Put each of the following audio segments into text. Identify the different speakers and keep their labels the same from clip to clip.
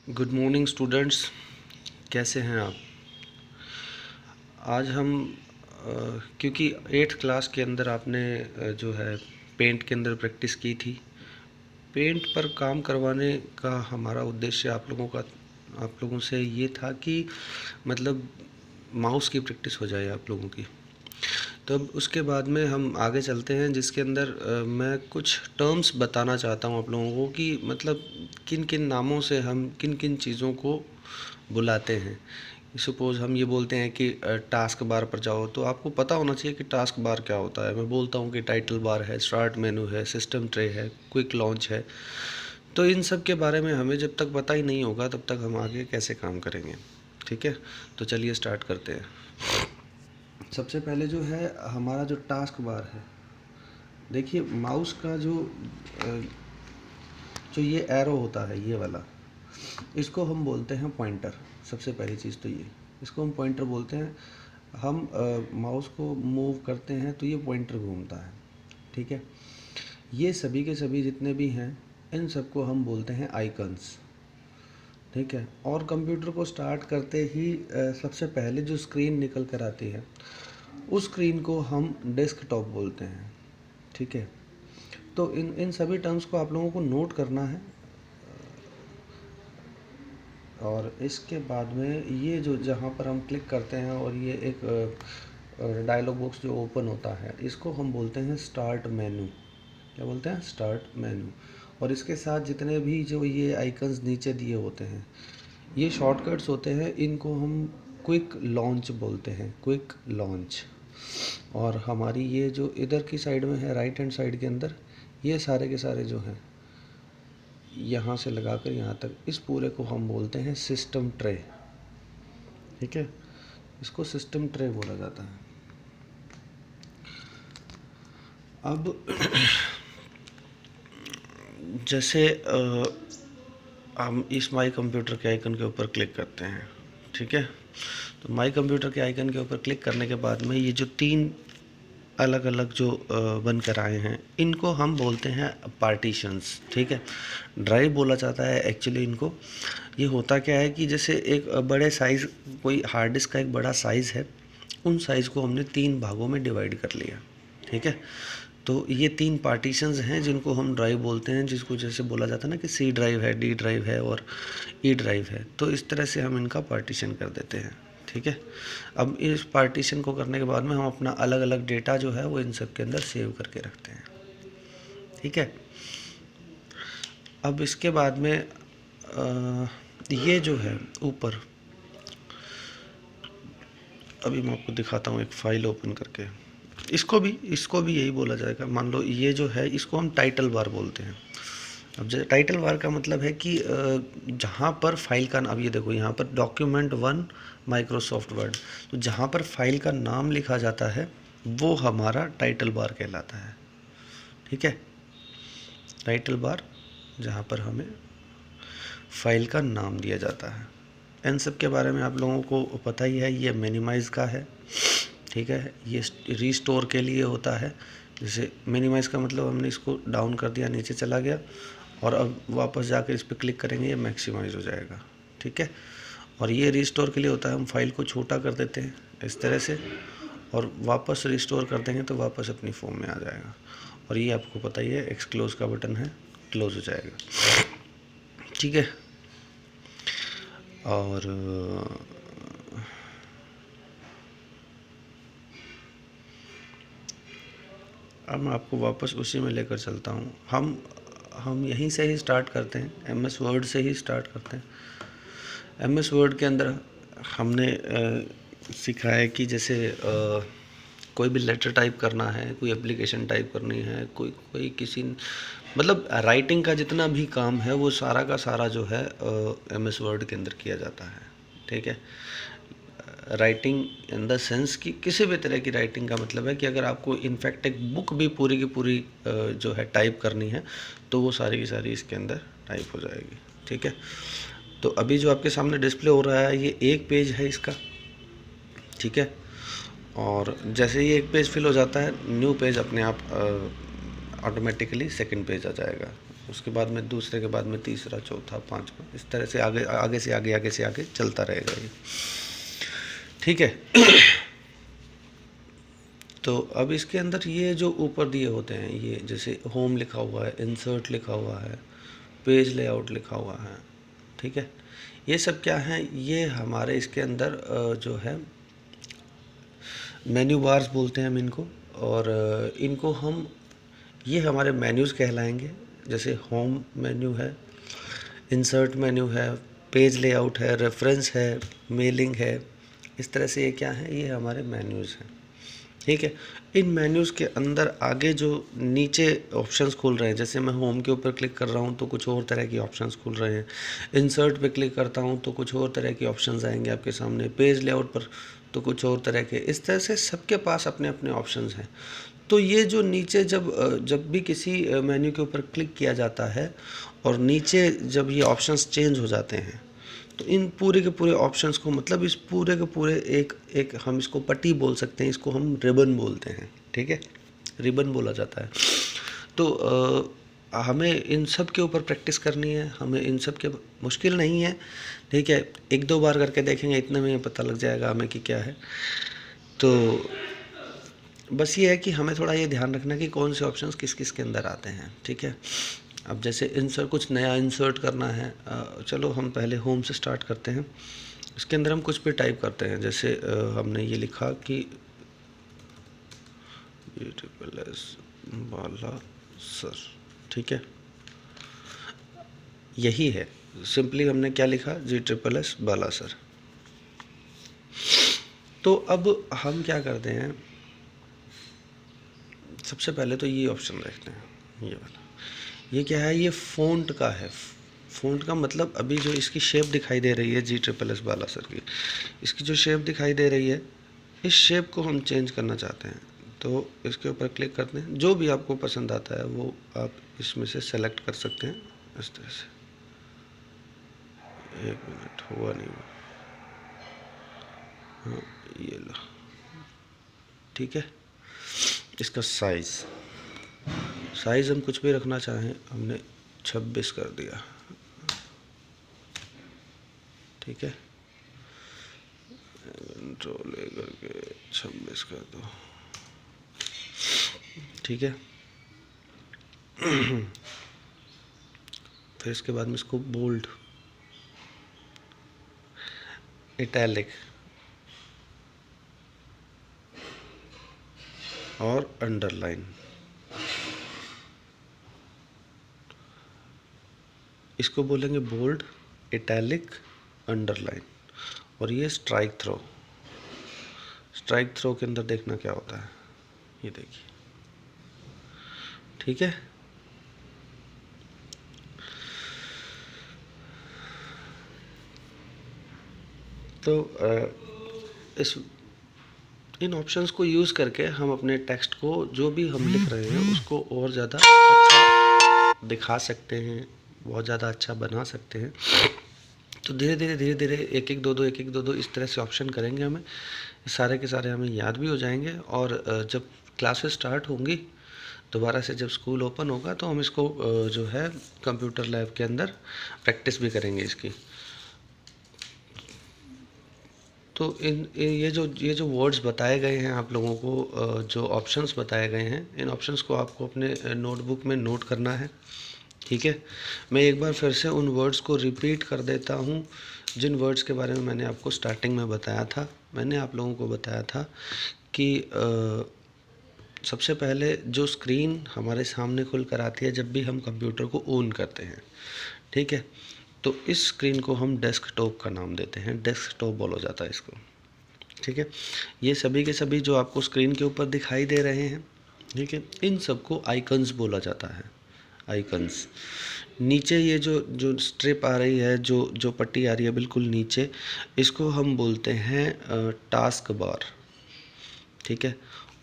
Speaker 1: Good morning students, कैसे हैं आप। आज हम क्योंकि 8th क्लास के अंदर आपने जो है पेंट के अंदर प्रैक्टिस की थी। पेंट पर काम करवाने का हमारा उद्देश्य आप लोगों से ये था कि मतलब माउस की प्रैक्टिस हो जाए आप लोगों की। तब उसके बाद में हम आगे चलते हैं, जिसके अंदर मैं कुछ टर्म्स बताना चाहता हूँ आप लोगों को कि मतलब किन किन नामों से हम किन किन चीज़ों को बुलाते हैं। सपोज़ हम ये बोलते हैं कि टास्क बार पर जाओ, तो आपको पता होना चाहिए कि टास्क बार क्या होता है। मैं बोलता हूँ कि टाइटल बार है, स्टार्ट मेनू है, सिस्टम ट्रे है, क्विक लॉन्च है। तो इन सब के बारे में हमें जब तक पता ही नहीं होगा तब तक हम आगे कैसे काम करेंगे। ठीक है, तो चलिए स्टार्ट करते हैं। सबसे पहले जो है हमारा जो टास्क बार है, देखिए माउस का जो ये एरो होता है, ये वाला, इसको हम बोलते हैं पॉइंटर। सबसे पहली चीज़ तो ये, इसको हम पॉइंटर बोलते हैं। हम माउस को मूव करते हैं तो ये पॉइंटर घूमता है। ठीक है, ये सभी के सभी जितने भी हैं इन सबको हम बोलते हैं आइकन्स। ठीक है, और कंप्यूटर को स्टार्ट करते ही सबसे पहले जो स्क्रीन निकल कर आती है उस स्क्रीन को हम डेस्कटॉप बोलते हैं। ठीक है, तो इन इन सभी टर्म्स को आप लोगों को नोट करना है। और इसके बाद में ये जो जहाँ पर हम क्लिक करते हैं और ये एक डायलॉग बॉक्स जो ओपन होता है, इसको हम बोलते हैं स्टार्ट मेनू। क्या बोलते हैं? Start menu. और इसके साथ जितने भी जो ये आइकन्स नीचे दिए होते हैं, ये शॉर्टकट्स होते हैं, इनको हम क्विक लॉन्च बोलते हैं, क्विक लॉन्च। और हमारी ये जो इधर की साइड में है, राइट हैंड साइड के अंदर, ये सारे के सारे जो हैं यहाँ से लगाकर यहाँ तक, इस पूरे को हम बोलते हैं सिस्टम ट्रे। ठीक है, इसको सिस्टम ट्रे बोला जाता है। अब जैसे हम इस माई कंप्यूटर के आइकन के ऊपर क्लिक करते हैं। ठीक है, तो माई कंप्यूटर के आइकन के ऊपर क्लिक करने के बाद में ये जो तीन अलग अलग जो बन कर आए हैं, इनको हम बोलते हैं पार्टीशंस। ठीक है, ड्राइव बोला जाता है एक्चुअली इनको। ये होता क्या है कि जैसे एक बड़े साइज़, कोई हार्ड डिस्क का एक बड़ा साइज़ है, उन साइज़ को हमने 3 भागों में डिवाइड कर लिया। ठीक है, तो ये 3 पार्टीशंस हैं जिनको हम ड्राइव बोलते हैं, जिसको जैसे बोला जाता है ना कि सी ड्राइव है, डी ड्राइव है और ई ड्राइव है। तो इस तरह से हम इनका पार्टीशन कर देते हैं। ठीक है, अब इस पार्टीशन को करने के बाद में हम अपना अलग अलग डेटा जो है वो इन सब के अंदर सेव करके रखते हैं। ठीक है, अब इसके बाद में ये जो है ऊपर, अभी मैं आपको दिखाता हूँ एक फ़ाइल ओपन करके। इसको भी यही बोला जाएगा। मान लो ये जो है, इसको हम टाइटल बार बोलते हैं। अब जो टाइटल बार का मतलब है कि जहाँ पर फाइल का, अब ये देखो यहाँ पर डॉक्यूमेंट 1 माइक्रोसॉफ्ट वर्ड, तो जहाँ पर फाइल का नाम लिखा जाता है वो हमारा टाइटल बार कहलाता है। ठीक है, टाइटल बार जहाँ पर हमें फाइल का नाम दिया जाता है। इन सब के बारे में आप लोगों को पता ही है। ये मिनिमाइज़ का है। ठीक है, ये रीस्टोर के लिए होता है। जैसे मिनिमाइज़ का मतलब हमने इसको डाउन कर दिया, नीचे चला गया, और अब वापस जाकर इस पर क्लिक करेंगे, ये मैक्सिमाइज़ हो जाएगा। ठीक है, और ये रीस्टोर के लिए होता है। हम फाइल को छोटा कर देते हैं इस तरह से, और वापस रिस्टोर कर देंगे तो वापस अपनी फॉर्म में आ जाएगा। और ये आपको पता ही है, एक्सक्लोज का बटन है, क्लोज हो जाएगा। ठीक है, और अब मैं आपको वापस उसी में लेकर चलता हूँ। हम यहीं से ही स्टार्ट करते हैं, एमएस वर्ड से ही स्टार्ट करते हैं। एमएस वर्ड के अंदर हमने सीखा है कि जैसे कोई भी लेटर टाइप करना है, कोई एप्लीकेशन टाइप करनी है, कोई किसी, मतलब राइटिंग का जितना भी काम है वो सारा का सारा जो है एमएस वर्ड के अंदर किया जाता है। ठीक है, राइटिंग इन द सेंस कि किसी भी तरह की राइटिंग का मतलब है कि अगर आपको इनफैक्ट एक बुक भी पूरी की पूरी जो है टाइप करनी है तो वो सारी की सारी इसके अंदर टाइप हो जाएगी। ठीक है, तो अभी जो आपके सामने डिस्प्ले हो रहा है ये एक पेज है इसका। ठीक है, और जैसे ही एक पेज फिल हो जाता है, न्यू पेज अपने आप ऑटोमेटिकली सेकंड पेज आ जाएगा। उसके बाद में दूसरे के बाद में तीसरा, चौथा, पांचवा, इस तरह से आगे आगे से आगे आगे से आगे चलता रहेगा ये। ठीक है। तो अब इसके अंदर ये जो ऊपर दिए होते हैं, ये जैसे होम लिखा हुआ है, इंसर्ट लिखा हुआ है, पेज लेआउट लिखा हुआ है, ठीक है, ये सब क्या है, ये हमारे इसके अंदर जो है मेन्यू बार्स बोलते हैं हम इनको। और इनको हम, ये हमारे मेन्यूज़ कहलाएंगे। जैसे होम मेन्यू है, इंसर्ट मेन्यू है, पेज लेआउट है, रेफरेंस है, मेलिंग है, इस तरह से ये क्या है, ये हमारे मेन्यूज़ हैं। ठीक है। इन मेन्यूज़ के अंदर आगे जो नीचे ऑप्शंस खुल रहे हैं, जैसे मैं होम के ऊपर क्लिक कर रहा हूँ तो कुछ और तरह की ऑप्शंस खुल रहे हैं, इंसर्ट पे क्लिक करता हूँ तो कुछ और तरह की ऑप्शंस आएंगे आपके सामने, पेज लेआउट पर तो कुछ और तरह के, इस तरह से सबके पास अपने अपने ऑप्शंस हैं। तो ये जो नीचे जब भी किसी मेन्यू के ऊपर क्लिक किया जाता है और नीचे जब ये ऑप्शंस चेंज हो जाते हैं, तो इन पूरे के पूरे ऑप्शंस को, मतलब इस पूरे के पूरे एक हम इसको पट्टी बोल सकते हैं, इसको हम रिबन बोलते हैं। ठीक है, रिबन बोला जाता है। तो हमें इन सब के ऊपर प्रैक्टिस करनी है, हमें इन सब के, मुश्किल नहीं है, ठीक है, एक दो बार करके देखेंगे, इतने में पता लग जाएगा हमें कि क्या है। तो बस ये है कि हमें थोड़ा ये ध्यान रखना कि कौन से ऑप्शंस किस किस के अंदर आते हैं। ठीक है। अब जैसे इंसर्ट, कुछ नया इंसर्ट करना है, चलो हम पहले होम से स्टार्ट करते हैं। इसके अंदर हम कुछ भी टाइप करते हैं, जैसे हमने ये लिखा कि GSS बाला सर, ठीक है, यही है, सिंपली हमने क्या लिखा, GSS बाला सर। तो अब हम क्या करते हैं, सबसे पहले तो ये ऑप्शन देखते हैं, ये वाला, ये क्या है, ये फ़ॉन्ट का है। फ़ॉन्ट का मतलब अभी जो इसकी शेप दिखाई दे रही है GSS बाला सर की, इसकी जो शेप दिखाई दे रही है, इस शेप को हम चेंज करना चाहते हैं। तो इसके ऊपर क्लिक करते हैं, जो भी आपको पसंद आता है वो आप इसमें से सेलेक्ट कर सकते हैं, इस तरह से। एक मिनट, हुआ नहीं हुआ, हाँ ये लो, ठीक है। इसका साइज़ हम कुछ भी रखना चाहें, हमने 26 कर दिया, ठीक है, कंट्रोल ले करके 26 कर दो, ठीक है। फिर इसके बाद में इसको बोल्ड, इटैलिक और अंडरलाइन, इसको बोलेंगे बोल्ड, इटैलिक, अंडरलाइन। और ये स्ट्राइक थ्रो, स्ट्राइक थ्रो के अंदर देखना क्या होता है, ये देखिए, ठीक है। तो इन ऑप्शंस को यूज़ करके हम अपने टेक्स्ट को, जो भी हम लिख रहे हैं, उसको और ज़्यादा अच्छा दिखा सकते हैं, बहुत ज़्यादा अच्छा बना सकते हैं। तो धीरे धीरे एक एक दो दो इस तरह से ऑप्शन करेंगे, हमें सारे के सारे हमें याद भी हो जाएंगे। और जब क्लासेस स्टार्ट होंगी दोबारा से, जब स्कूल ओपन होगा, तो हम इसको जो है कंप्यूटर लैब के अंदर प्रैक्टिस भी करेंगे इसकी। तो ये जो वर्ड्स बताए गए हैं आप लोगों को, जो ऑप्शंस बताए गए हैं, इन ऑप्शंस को आपको अपने नोटबुक में नोट करना है, ठीक है। मैं एक बार फिर से उन वर्ड्स को रिपीट कर देता हूँ, जिन वर्ड्स के बारे में मैंने आपको स्टार्टिंग में बताया था। मैंने आप लोगों को बताया था कि सबसे पहले जो स्क्रीन हमारे सामने खुल कर आती है जब भी हम कंप्यूटर को ऑन करते हैं, ठीक है, तो इस स्क्रीन को हम डेस्कटॉप का नाम देते हैं, डेस्कटॉप बोला जाता है इसको, ठीक है। ये सभी के सभी जो आपको स्क्रीन के ऊपर दिखाई दे रहे हैं, ठीक है, इन सबको आइकन्स बोला जाता है, आइकन्स। नीचे ये जो स्ट्रिप आ रही है, जो पट्टी आ रही है बिल्कुल नीचे, इसको हम बोलते हैं टास्क बार, ठीक है।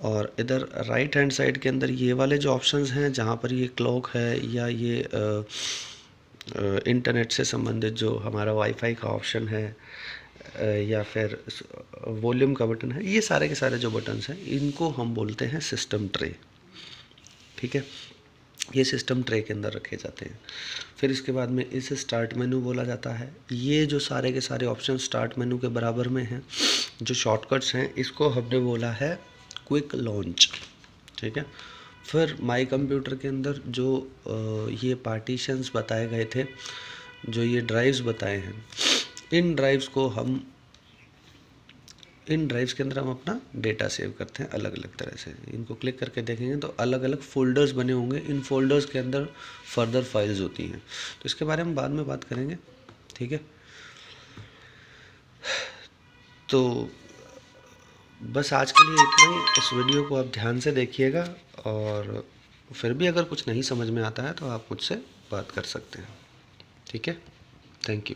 Speaker 1: और इधर राइट हैंड साइड के अंदर ये वाले जो ऑप्शंस हैं, जहाँ पर ये क्लॉक है या ये इंटरनेट से संबंधित जो हमारा वाईफाई का ऑप्शन है, या फिर वॉल्यूम का बटन है, ये सारे के सारे जो बटन्स हैं, इनको हम बोलते हैं सिस्टम ट्रे, ठीक है। ये सिस्टम ट्रे के अंदर रखे जाते हैं। फिर इसके बाद में इसे स्टार्ट मेनू बोला जाता है। ये जो सारे के सारे ऑप्शन स्टार्ट मेनू के बराबर में हैं। जो शॉर्टकट्स हैं इसको हमने बोला है क्विक लॉन्च, ठीक है। फिर माई कंप्यूटर के अंदर जो ये पार्टीशंस बताए गए थे, जो ये ड्राइव्स बताए हैं, इन ड्राइव्स के अंदर हम अपना डेटा सेव करते हैं अलग अलग तरह से। इनको क्लिक करके देखेंगे तो अलग अलग फोल्डर्स बने होंगे। इन फोल्डर्स के अंदर फर्दर फाइल्स होती हैं, तो इसके बारे में बाद में बात करेंगे, ठीक है। तो बस आज के लिए इतना ही। इस वीडियो को आप ध्यान से देखिएगा, और फिर भी अगर कुछ नहीं समझ में आता है तो आप मुझसे बात कर सकते हैं, ठीक है। Thank you.